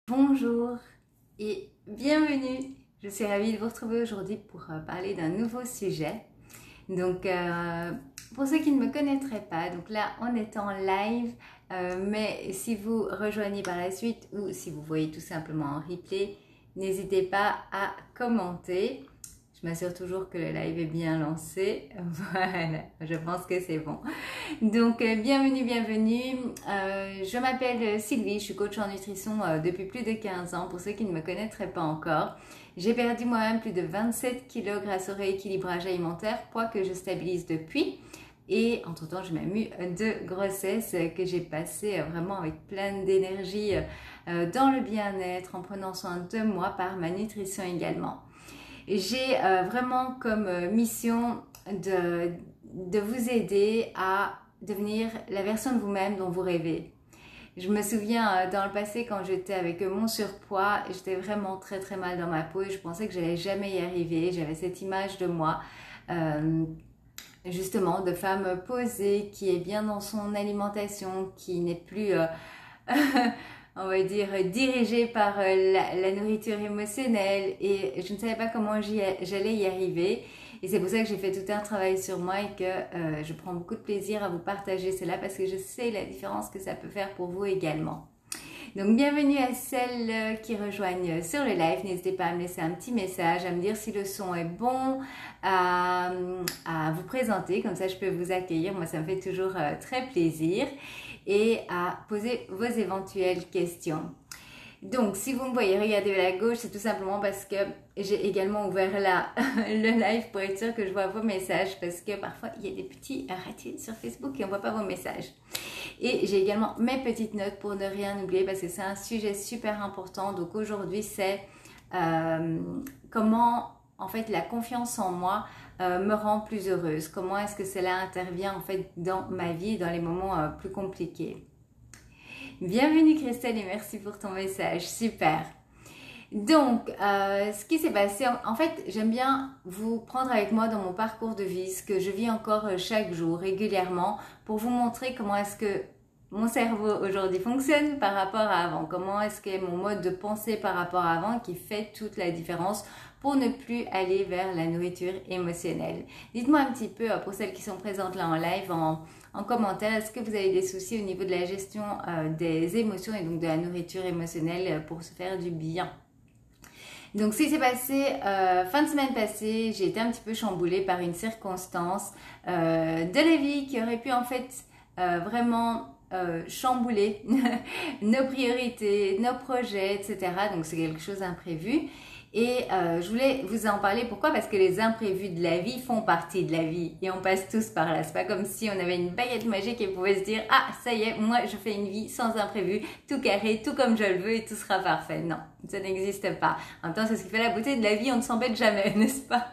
Bonjour et bienvenue. Je suis ravie de vous retrouver aujourd'hui pour parler d'un nouveau sujet. Donc, pour ceux qui ne me connaîtraient pas, donc là, on est en live, mais si vous rejoignez par la suite ou si vous voyez tout simplement en replay, n'hésitez pas à commenter. Je m'assure toujours que le live est bien lancé. Voilà, je pense que c'est bon. Donc, bienvenue. Je m'appelle Sylvie, je suis coach en nutrition depuis plus de 15 ans. Pour ceux qui ne me connaîtraient pas encore, j'ai perdu moi-même plus de 27 kilos grâce au rééquilibrage alimentaire, poids que je stabilise depuis. Et entre-temps, j'ai même eu deux grossesses que j'ai passées vraiment avec plein d'énergie dans le bien-être, en prenant soin de moi par ma nutrition également. J'ai vraiment comme mission de vous aider à devenir la version de vous-même dont vous rêvez. Je me souviens dans le passé quand j'étais avec mon surpoids, j'étais vraiment très mal dans ma peau et je pensais que j'allais jamais y arriver. J'avais cette image de moi, justement, de femme posée, qui est bien dans son alimentation, qui n'est plus... on va dire, dirigée par la nourriture émotionnelle et je ne savais pas comment j'allais y arriver. Et c'est pour ça que j'ai fait tout un travail sur moi et que je prends beaucoup de plaisir à vous partager cela parce que je sais la différence que ça peut faire pour vous également. Donc bienvenue à celles qui rejoignent sur le live. N'hésitez pas à me laisser un petit message, à me dire si le son est bon, à vous présenter, comme ça je peux vous accueillir. Moi ça me fait toujours très plaisir et à poser vos éventuelles questions. Donc, si vous me voyez regarder vers la gauche, c'est tout simplement parce que j'ai également ouvert le live pour être sûr que je vois vos messages parce que parfois, il y a des petits ratés sur Facebook et on ne voit pas vos messages. Et j'ai également mes petites notes pour ne rien oublier parce que c'est un sujet super important. Donc, aujourd'hui, c'est comment, en fait, la confiance en moi me rend plus heureuse. Comment est-ce que cela intervient, en fait, dans ma vie, dans les moments plus compliqués. Bienvenue Christelle et merci pour ton message, super. Donc, ce qui s'est passé, en fait, j'aime bien vous prendre avec moi dans mon parcours de vie, ce que je vis encore chaque jour, régulièrement, pour vous montrer comment est-ce que mon cerveau aujourd'hui fonctionne par rapport à avant, comment est-ce que mon mode de pensée par rapport à avant qui fait toute la différence pour ne plus aller vers la nourriture émotionnelle. Dites-moi un petit peu, pour celles qui sont présentes là en live, en commentaire, est-ce que vous avez des soucis au niveau de la gestion des émotions et donc de la nourriture émotionnelle pour se faire du bien? Donc, ce qui s'est passé fin de semaine passée, j'ai été un petit peu chamboulée par une circonstance de la vie qui aurait pu en fait vraiment chambouler nos priorités, nos projets, etc. Donc, c'est quelque chose d'imprévu. Et je voulais vous en parler. Pourquoi? Parce que les imprévus de la vie font partie de la vie et on passe tous par là. C'est pas comme si on avait une baguette magique et pouvait se dire ah ça y est, moi je fais une vie sans imprévu, tout carré, tout comme je le veux et tout sera parfait. Non, ça n'existe pas. En même temps, c'est ce qui fait la beauté de la vie. On ne s'embête jamais, n'est-ce pas?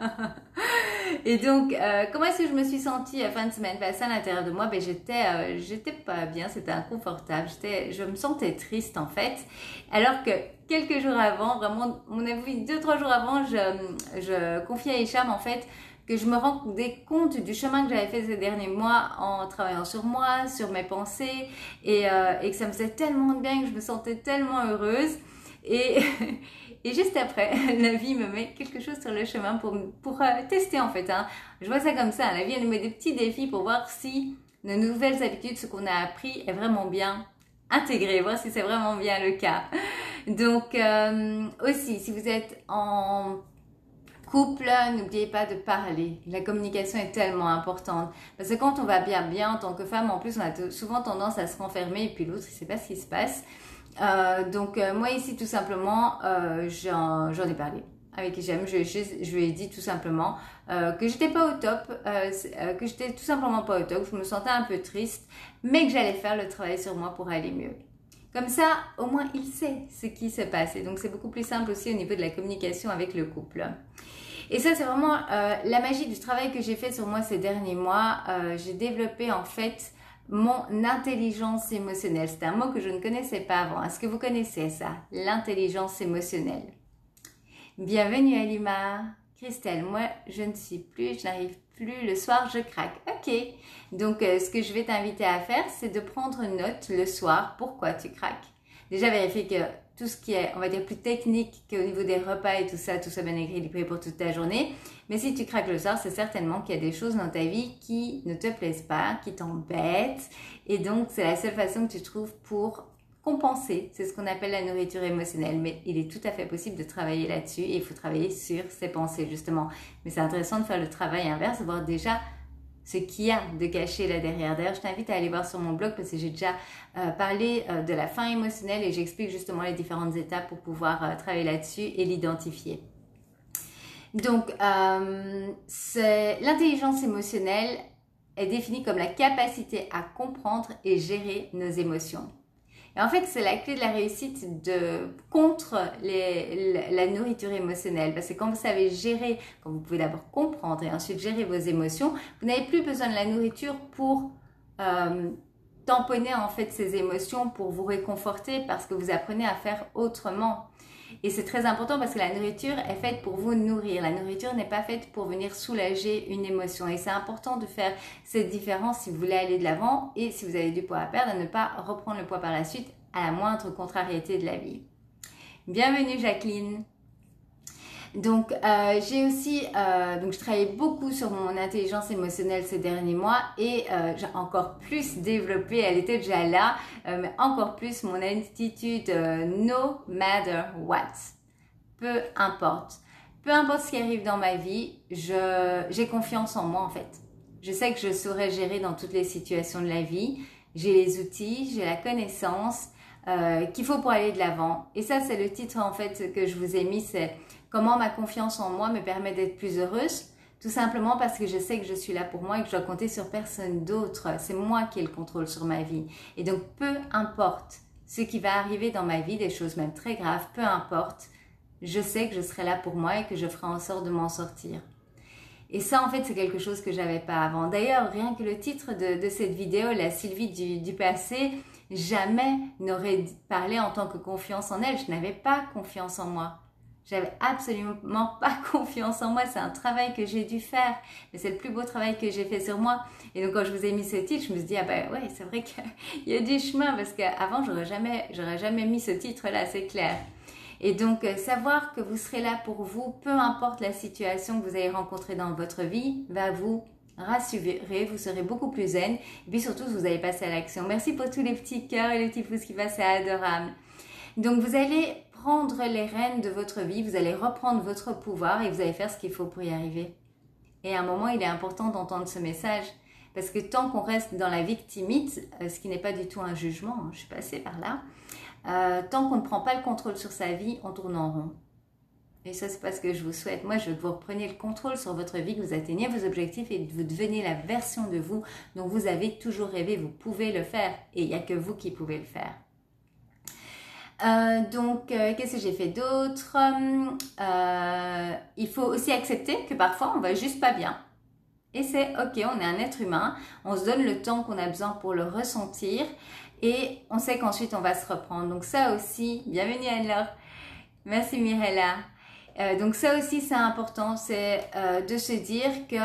Et donc, comment est-ce que je me suis sentie la fin de semaine passée à l'intérieur de moi? Ben, j'étais pas bien, c'était inconfortable, je me sentais triste en fait. Alors que quelques jours avant, vraiment, mon avis, 2-3 jours avant, je confiais à Hicham en fait que je me rendais compte du chemin que j'avais fait ces derniers mois en travaillant sur moi, sur mes pensées et que ça me faisait tellement de bien, que je me sentais tellement heureuse. Et, et juste après, la vie me met quelque chose sur le chemin pour tester en fait. Hein. Je vois ça comme ça, la vie elle nous met des petits défis pour voir si nos nouvelles habitudes, ce qu'on a appris est vraiment bien intégré, voir si c'est vraiment bien le cas. Donc aussi, si vous êtes en couple, n'oubliez pas de parler. La communication est tellement importante. Parce que quand on va bien en tant que femme, en plus on a souvent tendance à se renfermer et puis l'autre il ne sait pas ce qui se passe. Donc moi ici tout simplement j'en ai parlé avec Hicham, je lui ai dit tout simplement que j'étais pas au top, que j'étais tout simplement pas au top, je me sentais un peu triste, mais que j'allais faire le travail sur moi pour aller mieux. Comme ça, au moins il sait ce qui se passe et donc c'est beaucoup plus simple aussi au niveau de la communication avec le couple. Et ça c'est vraiment la magie du travail que j'ai fait sur moi ces derniers mois. J'ai développé en fait mon intelligence émotionnelle. C'est un mot que je ne connaissais pas avant. Est-ce que vous connaissez ça? L'intelligence émotionnelle. Bienvenue Alima. Christelle, moi je n'arrive plus. Le soir je craque. Ok. Donc ce que je vais t'inviter à faire, c'est de prendre une note le soir. Pourquoi tu craques? Déjà vérifier que tout ce qui est, on va dire, plus technique qu'au niveau des repas et tout ça bien équilibré pour toute ta journée. Mais si tu craques le soir, c'est certainement qu'il y a des choses dans ta vie qui ne te plaisent pas, qui t'embêtent. Et donc, c'est la seule façon que tu trouves pour compenser. C'est ce qu'on appelle la nourriture émotionnelle. Mais il est tout à fait possible de travailler là-dessus et il faut travailler sur ses pensées, justement. Mais c'est intéressant de faire le travail inverse, de voir déjà ce qu'il y a de caché là derrière. D'ailleurs, je t'invite à aller voir sur mon blog parce que j'ai déjà parlé de la faim émotionnelle et j'explique justement les différentes étapes pour pouvoir travailler là-dessus et l'identifier. Donc, l'intelligence émotionnelle est définie comme la capacité à comprendre et gérer nos émotions. Et en fait, c'est la clé de la réussite contre la nourriture émotionnelle. Parce que quand vous savez gérer, quand vous pouvez d'abord comprendre et ensuite gérer vos émotions, vous n'avez plus besoin de la nourriture pour tamponner en fait ces émotions, pour vous réconforter parce que vous apprenez à faire autrement. Et c'est très important parce que la nourriture est faite pour vous nourrir. La nourriture n'est pas faite pour venir soulager une émotion. Et c'est important de faire cette différence si vous voulez aller de l'avant et si vous avez du poids à perdre, de ne pas reprendre le poids par la suite à la moindre contrariété de la vie. Bienvenue Jacqueline. Donc, j'ai aussi, je travaillais beaucoup sur mon intelligence émotionnelle ces derniers mois et j'ai encore plus développé, elle était déjà là, mais encore plus mon attitude no matter what, peu importe. Peu importe ce qui arrive dans ma vie, j'ai confiance en moi en fait. Je sais que je saurais gérer dans toutes les situations de la vie, j'ai les outils, j'ai la connaissance qu'il faut pour aller de l'avant. Et ça, c'est le titre en fait que je vous ai mis, c'est comment ma confiance en moi me permet d'être plus heureuse, tout simplement parce que je sais que je suis là pour moi et que je dois compter sur personne d'autre. C'est moi qui ai le contrôle sur ma vie. Et donc, peu importe ce qui va arriver dans ma vie, des choses même très graves, peu importe, je sais que je serai là pour moi et que je ferai en sorte de m'en sortir. Et ça, en fait, c'est quelque chose que j'avais pas avant. D'ailleurs, rien que le titre de cette vidéo, la Sylvie du passé, jamais n'aurait parlé en tant que confiance en elle. Je n'avais pas confiance en moi. J'avais absolument pas confiance en moi. C'est un travail que j'ai dû faire. Mais c'est le plus beau travail que j'ai fait sur moi. Et donc, quand je vous ai mis ce titre, je me suis dit, ah ben ouais, c'est vrai qu'il y a du chemin. Parce qu'avant, j'aurais jamais mis ce titre-là, c'est clair. Et donc, savoir que vous serez là pour vous, peu importe la situation que vous allez rencontrer dans votre vie, va vous rassurer, vous serez beaucoup plus zen. Et puis surtout, vous allez passer à l'action. Merci pour tous les petits cœurs et les petits pouces qui passent, c'est adorable. Donc, vous allez prendre les rênes de votre vie, vous allez reprendre votre pouvoir et vous allez faire ce qu'il faut pour y arriver. Et à un moment, il est important d'entendre ce message. Parce que tant qu'on reste dans la victimite, ce qui n'est pas du tout un jugement, je suis passée par là, tant qu'on ne prend pas le contrôle sur sa vie, on tourne en rond. Et ça, c'est pas ce que je vous souhaite. Moi, je veux que vous repreniez le contrôle sur votre vie, que vous atteigniez vos objectifs et que vous deveniez la version de vous dont vous avez toujours rêvé. Vous pouvez le faire et il n'y a que vous qui pouvez le faire. Qu'est-ce que j'ai fait d'autre? Il faut aussi accepter que parfois, on va juste pas bien. Et c'est ok, on est un être humain, on se donne le temps qu'on a besoin pour le ressentir et on sait qu'ensuite on va se reprendre. Donc ça aussi, bienvenue Anne-Laure, merci Mirella. Donc ça aussi c'est important, c'est de se dire que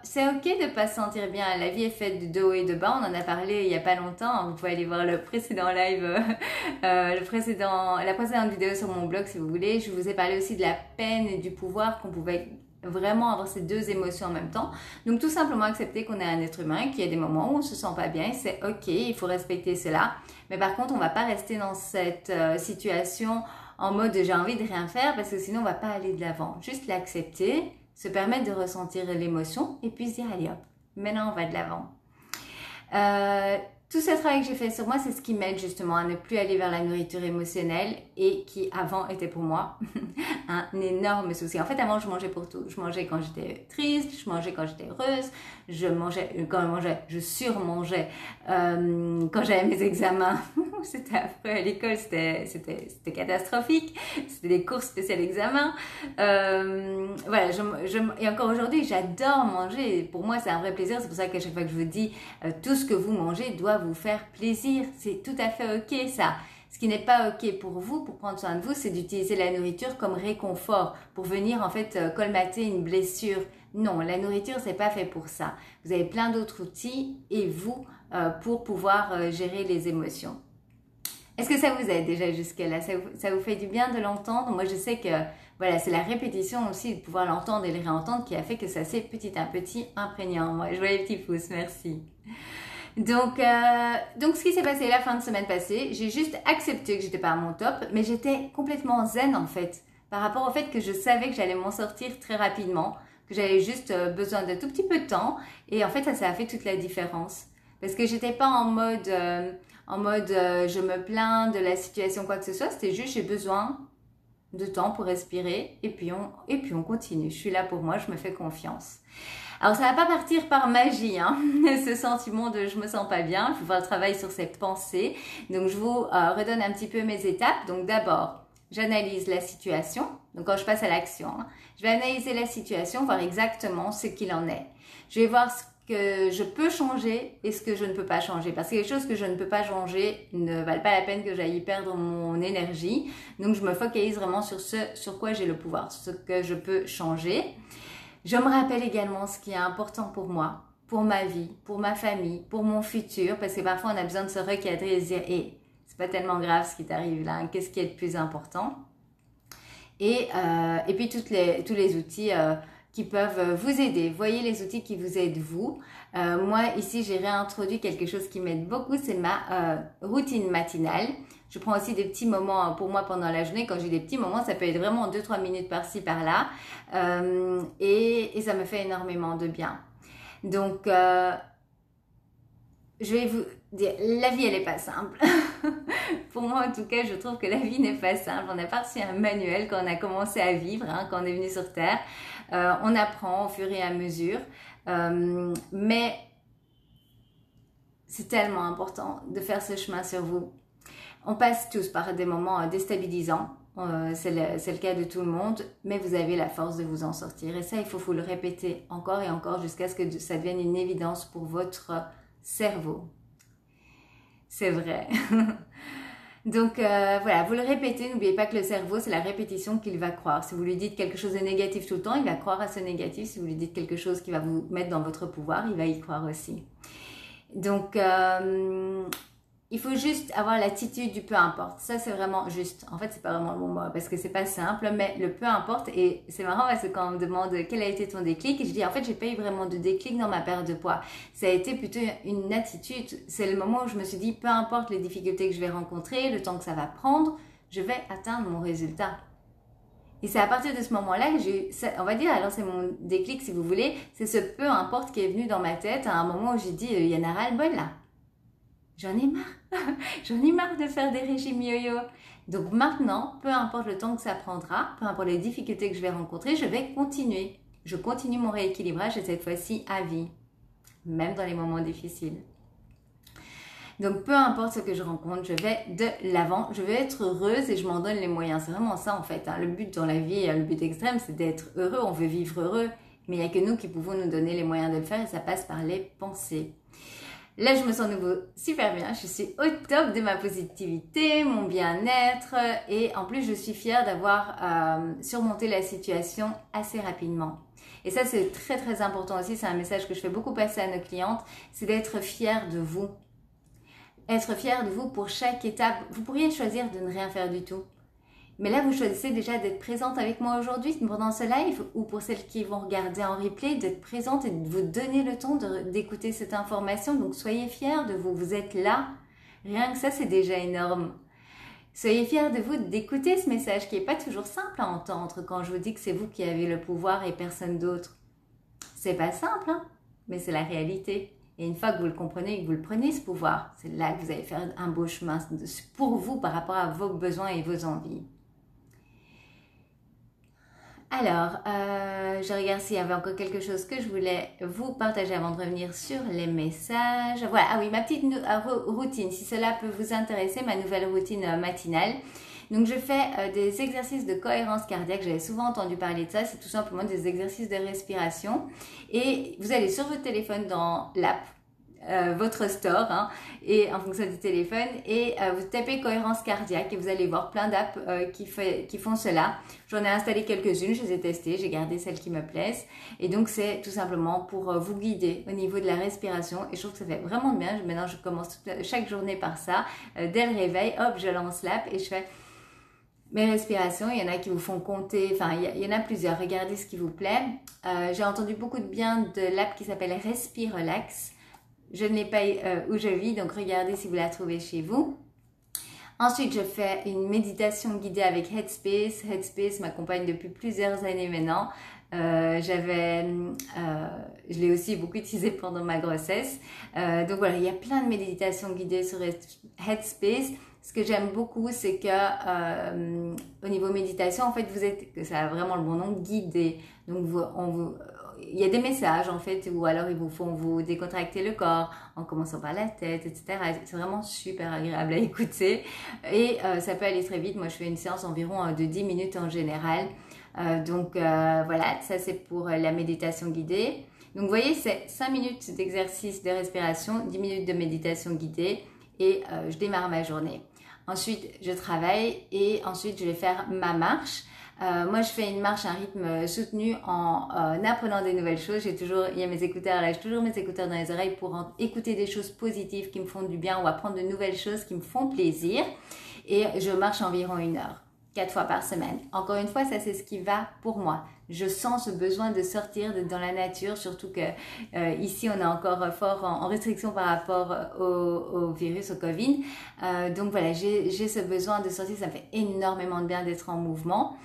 c'est ok de ne pas se sentir bien. La vie est faite de haut et de bas, on en a parlé il n'y a pas longtemps, vous pouvez aller voir le précédent live, la précédente vidéo sur mon blog si vous voulez. Je vous ai parlé aussi de la peine et du pouvoir qu'on pouvait vraiment avoir ces deux émotions en même temps. Donc tout simplement accepter qu'on est un être humain, qu'il y a des moments où on ne se sent pas bien, c'est ok, il faut respecter cela. Mais par contre, on ne va pas rester dans cette situation en mode j'ai envie de rien faire parce que sinon on ne va pas aller de l'avant. Juste l'accepter, se permettre de ressentir l'émotion et puis se dire allez hop, maintenant on va de l'avant. Tout ce travail que j'ai fait sur moi, c'est ce qui m'aide justement à ne plus aller vers la nourriture émotionnelle et qui avant était pour moi un énorme souci. En fait, avant, je mangeais pour tout. Je mangeais quand j'étais triste, je mangeais quand j'étais heureuse, je surmangeais quand j'avais mes examens. C'était affreux à l'école, c'était catastrophique. C'était des cours spéciales examens. Voilà, et encore aujourd'hui, j'adore manger. Pour moi, c'est un vrai plaisir. C'est pour ça qu'à chaque fois que je vous dis tout ce que vous mangez doit vous faire plaisir. C'est tout à fait ok ça. Ce qui n'est pas ok pour vous, pour prendre soin de vous, c'est d'utiliser la nourriture comme réconfort pour venir en fait colmater une blessure. Non, la nourriture c'est pas fait pour ça. Vous avez plein d'autres outils et vous pour pouvoir gérer les émotions. Est-ce que ça vous aide déjà jusqu'à là? Ça vous fait du bien de l'entendre? Moi, je sais que voilà, c'est la répétition aussi, de pouvoir l'entendre et le réentendre qui a fait que ça s'est petit à petit imprégné en moi. Je vois les petits pouces, merci. Donc ce qui s'est passé la fin de semaine passée, j'ai juste accepté que j'étais pas à mon top, mais j'étais complètement zen en fait, par rapport au fait que je savais que j'allais m'en sortir très rapidement, que j'avais juste besoin de tout petit peu de temps, et en fait ça a fait toute la différence. Parce que j'étais pas en mode je me plains de la situation, quoi que ce soit, c'était juste j'ai besoin de temps pour respirer, et puis on continue. Je suis là pour moi, je me fais confiance. Alors ça va pas partir par magie, hein, ce sentiment de je me sens pas bien, il faut faire le travail sur cette pensée. Donc je vous redonne un petit peu mes étapes. Donc d'abord, j'analyse la situation. Donc quand je passe à l'action, hein, je vais analyser la situation, voir exactement ce qu'il en est. Je vais voir ce que je peux changer et ce que je ne peux pas changer. Parce que les choses que je ne peux pas changer ne valent pas la peine que j'aille y perdre mon énergie. Donc je me focalise vraiment sur ce sur quoi j'ai le pouvoir, ce que je peux changer. Je me rappelle également ce qui est important pour moi, pour ma vie, pour ma famille, pour mon futur, parce que parfois on a besoin de se recadrer et se dire, hey, c'est pas tellement grave ce qui t'arrive là, qu'est-ce qui est le plus important? Et puis tous les outils qui peuvent vous aider. Voyez les outils qui vous aident vous. Moi ici j'ai réintroduit quelque chose qui m'aide beaucoup, c'est ma routine matinale. Je prends aussi des petits moments pour moi pendant la journée. Quand j'ai des petits moments, ça peut être vraiment 2-3 minutes par-ci, par-là. Et ça me fait énormément de bien. Donc, je vais vous dire, la vie, elle n'est pas simple. Pour moi, en tout cas, je trouve que la vie n'est pas simple. On n'a pas reçu un manuel quand on a commencé à vivre, hein, quand on est venu sur Terre. On apprend au fur et à mesure. Mais c'est tellement important de faire ce chemin sur vous. On passe tous par des moments déstabilisants, c'est le cas de tout le monde, mais vous avez la force de vous en sortir. Et ça, il faut vous le répéter encore et encore jusqu'à ce que ça devienne une évidence pour votre cerveau. C'est vrai. Donc voilà, vous le répétez, n'oubliez pas que le cerveau, c'est la répétition qu'il va croire. Si vous lui dites quelque chose de négatif tout le temps, il va croire à ce négatif. Si vous lui dites quelque chose qui va vous mettre dans votre pouvoir, il va y croire aussi. Donc, il faut juste avoir l'attitude du peu importe. Ça, c'est vraiment juste. En fait, c'est pas vraiment le bon mot parce que c'est pas simple, mais le peu importe. Et c'est marrant parce que quand on me demande quel a été ton déclic, je dis en fait, j'ai pas eu vraiment de déclic dans ma perte de poids. Ça a été plutôt une attitude. C'est le moment où je me suis dit, peu importe les difficultés que je vais rencontrer, le temps que ça va prendre, je vais atteindre mon résultat. Et c'est à partir de ce moment-là que j'ai, on va dire, alors c'est mon déclic si vous voulez, c'est ce peu importe qui est venu dans ma tête à un moment où j'ai dit, il y en a ras le bol là. J'en ai marre. J'en ai marre de faire des régimes yo-yo. Donc maintenant, peu importe le temps que ça prendra, peu importe les difficultés que je vais rencontrer, je vais continuer. Je continue mon rééquilibrage et cette fois-ci à vie, même dans les moments difficiles. Donc peu importe ce que je rencontre, je vais de l'avant, je vais être heureuse et je m'en donne les moyens. C'est vraiment ça en fait. Hein. Le but dans la vie, le but extrême, c'est d'être heureux. On veut vivre heureux, mais il n'y a que nous qui pouvons nous donner les moyens de le faire et ça passe par les pensées. Là, je me sens de nouveau super bien. Je suis au top de ma positivité, mon bien-être et en plus, je suis fière d'avoir surmonté la situation assez rapidement. Et ça, c'est très très important aussi. C'est un message que je fais beaucoup passer à nos clientes, c'est d'être fière de vous. Être fière de vous pour chaque étape. Vous pourriez choisir de ne rien faire du tout. Mais là, vous choisissez déjà d'être présente avec moi aujourd'hui pendant ce live ou pour celles qui vont regarder en replay, d'être présente et de vous donner le temps d'écouter cette information. Donc, soyez fiers de vous. Vous êtes là. Rien que ça, c'est déjà énorme. Soyez fiers de vous d'écouter ce message qui n'est pas toujours simple à entendre quand je vous dis que c'est vous qui avez le pouvoir et personne d'autre. C'est pas simple, hein, mais c'est la réalité. Et une fois que vous le comprenez et que vous le prenez, ce pouvoir, c'est là que vous allez faire un beau chemin pour vous par rapport à vos besoins et vos envies. Alors, je regarde s'il y avait encore quelque chose que je voulais vous partager avant de revenir sur les messages. Voilà, ah oui, ma petite routine, si cela peut vous intéresser, ma nouvelle routine matinale. Donc, je fais des exercices de cohérence cardiaque. J'avais souvent entendu parler de ça. C'est tout simplement des exercices de respiration. Et vous allez sur votre téléphone dans l'app votre store hein, et en fonction du téléphone et vous tapez cohérence cardiaque et vous allez voir plein d'apps qui font cela. J'en ai installé quelques-unes, je les ai testées, j'ai gardé celles qui me plaisent et donc c'est tout simplement pour vous guider au niveau de la respiration et je trouve que ça fait vraiment bien. Maintenant je commence chaque journée par ça, dès le réveil, hop je lance l'app et je fais mes respirations. Il y en a qui vous font compter, enfin il y en a plusieurs, regardez ce qui vous plaît. J'ai entendu beaucoup de bien de l'app qui s'appelle Respire Relax. Je ne l'ai pas où je vis, donc regardez si vous la trouvez chez vous. Ensuite, je fais une méditation guidée avec Headspace. Headspace m'accompagne depuis plusieurs années maintenant. Je l'ai aussi beaucoup utilisé pendant ma grossesse. Donc voilà, il y a plein de méditations guidées sur Headspace. Ce que j'aime beaucoup, c'est que au niveau méditation, en fait, ça a vraiment le bon nom, guidé. Donc il y a des messages en fait, ou alors ils vous font vous décontracter le corps en commençant par la tête, etc. C'est vraiment super agréable à écouter et ça peut aller très vite. Moi, je fais une séance environ de 10 minutes en général. Voilà, ça c'est pour la méditation guidée. Donc vous voyez, c'est 5 minutes d'exercice de respiration, 10 minutes de méditation guidée et je démarre ma journée. Ensuite, je travaille et ensuite je vais faire ma marche. Moi, je fais une marche à un rythme soutenu en apprenant des nouvelles choses. Il y a mes écouteurs là, j'ai toujours mes écouteurs dans les oreilles pour écouter des choses positives qui me font du bien ou apprendre de nouvelles choses qui me font plaisir. Et je marche environ 1 heure, 4 fois par semaine. Encore une fois, ça c'est ce qui va pour moi. Je sens ce besoin de sortir dans la nature, surtout que ici on est encore fort en restriction par rapport au virus, au Covid. Donc voilà, j'ai ce besoin de sortir, ça me fait énormément de bien d'être en mouvement.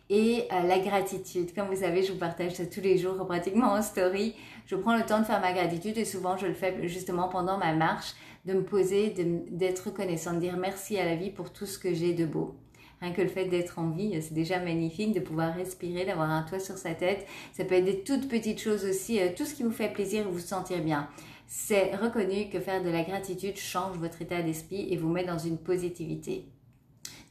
Et la gratitude, comme vous savez, je vous partage ça tous les jours pratiquement en story. Je prends le temps de faire ma gratitude et souvent je le fais justement pendant ma marche, de me poser, d'être reconnaissante, de dire merci à la vie pour tout ce que j'ai de beau. Rien que le fait d'être en vie, c'est déjà magnifique, de pouvoir respirer, d'avoir un toit sur sa tête. Ça peut être des toutes petites choses aussi, tout ce qui vous fait plaisir et vous sentir bien. C'est reconnu que faire de la gratitude change votre état d'esprit et vous met dans une positivité.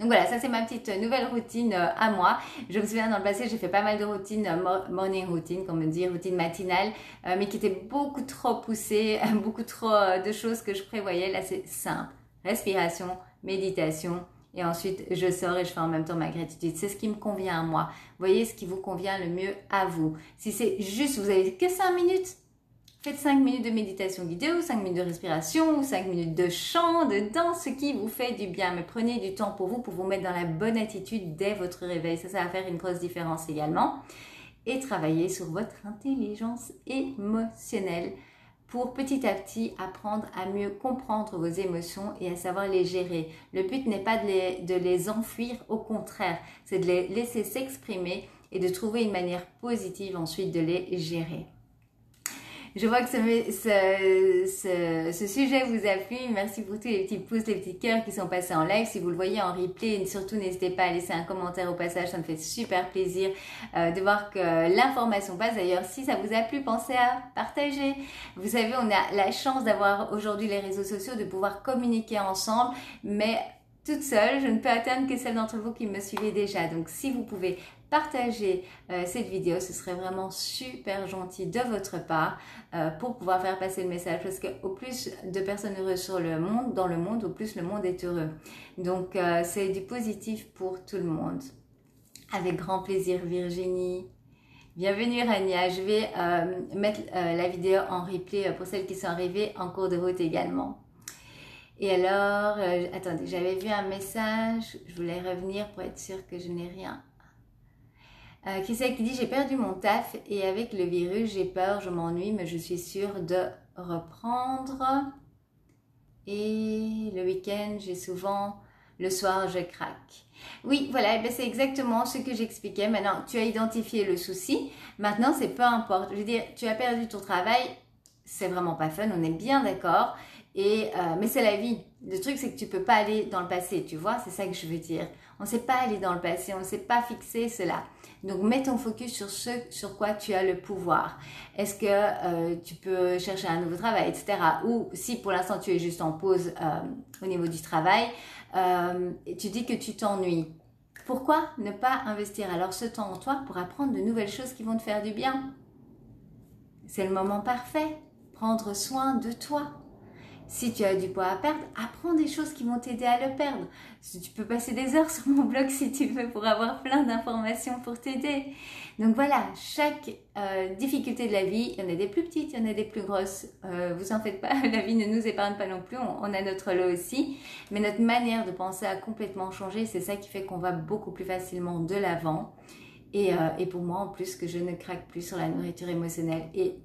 Donc voilà, ça c'est ma petite nouvelle routine à moi. Je me souviens dans le passé, j'ai fait pas mal de routines, morning routine, comme on dit, routine matinale, mais qui étaient beaucoup trop poussées, beaucoup trop de choses que je prévoyais. Là c'est simple, respiration, méditation, et ensuite je sors et je fais en même temps ma gratitude. C'est ce qui me convient à moi. Voyez ce qui vous convient le mieux à vous. Si c'est juste, vous avez que 5 minutes, faites 5 minutes de méditation guidée ou 5 minutes de respiration ou 5 minutes de chant, de danse, ce qui vous fait du bien. Mais prenez du temps pour vous mettre dans la bonne attitude dès votre réveil. Ça va faire une grosse différence également. Et travaillez sur votre intelligence émotionnelle pour petit à petit apprendre à mieux comprendre vos émotions et à savoir les gérer. Le but n'est pas de les enfuir, au contraire, c'est de les laisser s'exprimer et de trouver une manière positive ensuite de les gérer. Je vois que ce sujet vous a plu. Merci pour tous les petits pouces, les petits cœurs qui sont passés en live. Si vous le voyez en replay, surtout n'hésitez pas à laisser un commentaire au passage. Ça me fait super plaisir de voir que l'information passe. D'ailleurs, si ça vous a plu, pensez à partager. Vous savez, on a la chance d'avoir aujourd'hui les réseaux sociaux, de pouvoir communiquer ensemble, mais toute seule, je ne peux atteindre que celles d'entre vous qui me suivez déjà. Donc, si vous pouvez partager cette vidéo, ce serait vraiment super gentil de votre part pour pouvoir faire passer le message. Parce qu'au plus de personnes heureuses dans le monde, au plus le monde est heureux. Donc, c'est du positif pour tout le monde. Avec grand plaisir, Virginie. Bienvenue Rania. Je vais mettre la vidéo en replay pour celles qui sont arrivées en cours de route également. Et alors, attendez, j'avais vu un message, je voulais revenir pour être sûre que je n'ai rien. Qui c'est qui dit « J'ai perdu mon taf et avec le virus, j'ai peur, je m'ennuie, mais je suis sûre de reprendre. Et le week-end, j'ai souvent, le soir, je craque. » Oui, voilà, ben c'est exactement ce que j'expliquais. Maintenant, tu as identifié le souci. Maintenant, c'est peu importe. Je veux dire, tu as perdu ton travail, c'est vraiment pas fun, on est bien d'accord. Mais c'est la vie. Le truc, c'est que tu peux pas aller dans le passé, tu vois, c'est ça que je veux dire. On ne sait pas aller dans le passé, on ne sait pas fixer cela. Donc, mets ton focus sur ce sur quoi tu as le pouvoir. Est-ce que tu peux chercher un nouveau travail, etc. Ou si pour l'instant tu es juste en pause au niveau du travail, et tu dis que tu t'ennuies. Pourquoi ne pas investir alors ce temps en toi pour apprendre de nouvelles choses qui vont te faire du bien? C'est le moment parfait. Prendre soin de toi. Si tu as du poids à perdre, apprends des choses qui vont t'aider à le perdre. Tu peux passer des heures sur mon blog si tu veux pour avoir plein d'informations pour t'aider. Donc voilà, chaque difficulté de la vie, il y en a des plus petites, il y en a des plus grosses. Vous en faites pas, la vie ne nous épargne pas non plus, on a notre lot aussi. Mais notre manière de penser a complètement changé, c'est ça qui fait qu'on va beaucoup plus facilement de l'avant. Et pour moi en plus que je ne craque plus sur la nourriture émotionnelle. Et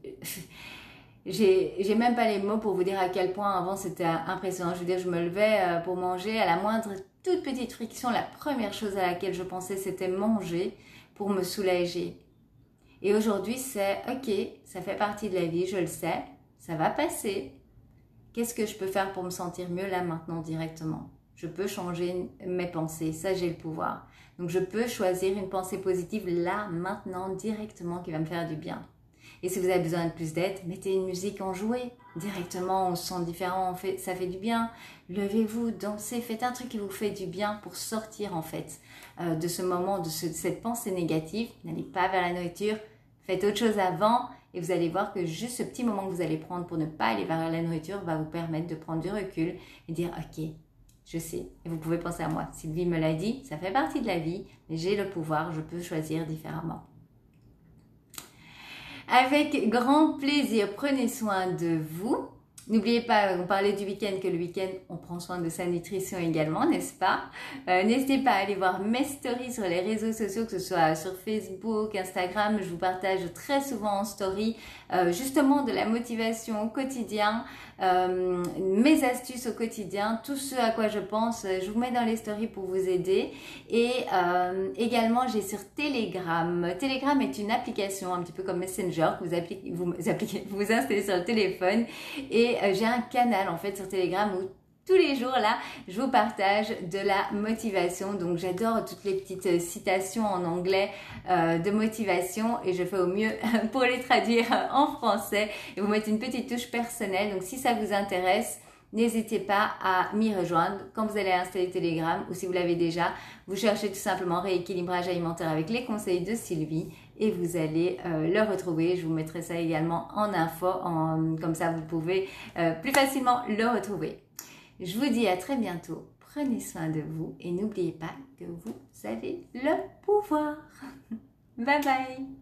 j'ai même pas les mots pour vous dire à quel point avant c'était impressionnant. Je veux dire, je me levais pour manger, à la moindre toute petite friction, la première chose à laquelle je pensais c'était manger pour me soulager. Et aujourd'hui c'est ok, ça fait partie de la vie, je le sais, ça va passer. Qu'est-ce que je peux faire pour me sentir mieux là maintenant directement? Je peux changer mes pensées, ça j'ai le pouvoir. Donc je peux choisir une pensée positive là, maintenant, directement qui va me faire du bien. Et si vous avez besoin de plus d'aide, mettez une musique enjouée. Directement, on se sent différent, ça fait du bien. Levez-vous, dansez, faites un truc qui vous fait du bien pour sortir en fait de ce moment, de cette pensée négative. N'allez pas vers la nourriture, faites autre chose avant et vous allez voir que juste ce petit moment que vous allez prendre pour ne pas aller vers la nourriture va vous permettre de prendre du recul et dire ok, je sais. Et vous pouvez penser à moi. Sylvie me l'a dit, ça fait partie de la vie, mais j'ai le pouvoir, je peux choisir différemment. Avec grand plaisir, prenez soin de vous. N'oubliez pas, on parlait du week-end, que le week-end, on prend soin de sa nutrition également, n'est-ce pas? N'hésitez pas à aller voir mes stories sur les réseaux sociaux, que ce soit sur Facebook, Instagram. Je vous partage très souvent en story justement de la motivation au quotidien, mes astuces au quotidien, tout ce à quoi je pense. Je vous mets dans les stories pour vous aider. Et également, j'ai sur Telegram. Telegram est une application un petit peu comme Messenger que vous installez sur le téléphone. Et j'ai un canal en fait sur Telegram où tous les jours là, je vous partage de la motivation. Donc j'adore toutes les petites citations en anglais de motivation et je fais au mieux pour les traduire en français et vous mettre une petite touche personnelle. Donc si ça vous intéresse, n'hésitez pas à m'y rejoindre quand vous allez installer Telegram ou si vous l'avez déjà, vous cherchez tout simplement rééquilibrage alimentaire avec les conseils de Sylvie et vous allez le retrouver. Je vous mettrai ça également en info, comme ça vous pouvez plus facilement le retrouver. Je vous dis à très bientôt, prenez soin de vous et n'oubliez pas que vous avez le pouvoir. Bye bye.